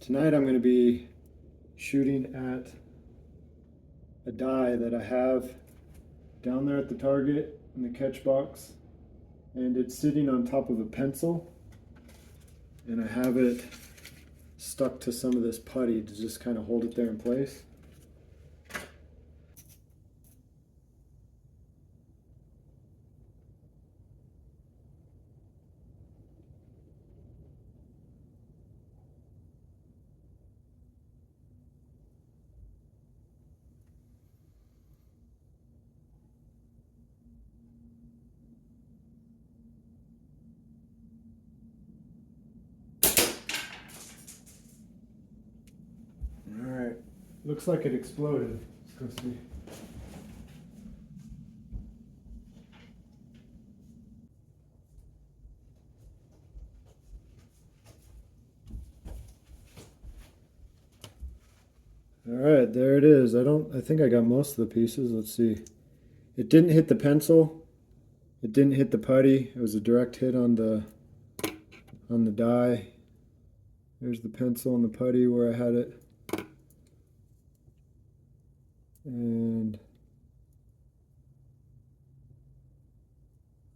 Tonight I'm going to be shooting at a die that I have down there at the target in the catch box, and it's sitting on top of a pencil, and I have it stuck to some of this putty to just kind of hold it there in place. Alright, looks like it exploded. Let's go see. Alright, there it is. I think I got most of the pieces. Let's see. It didn't hit the pencil. It didn't hit the putty. It was a direct hit on the die. There's the pencil and the putty where I had it. And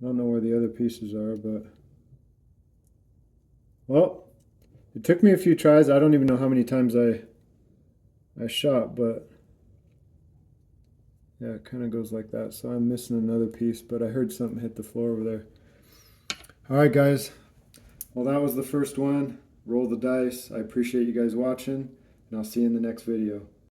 I don't know where the other pieces are, but well, it took me a few tries. I don't even know how many times I shot, but yeah, it kind of goes like that. So I'm missing another piece, but I heard something hit the floor over there. All right, guys. Well, that was the first one. Roll the dice. I appreciate you guys watching, and I'll see you in the next video.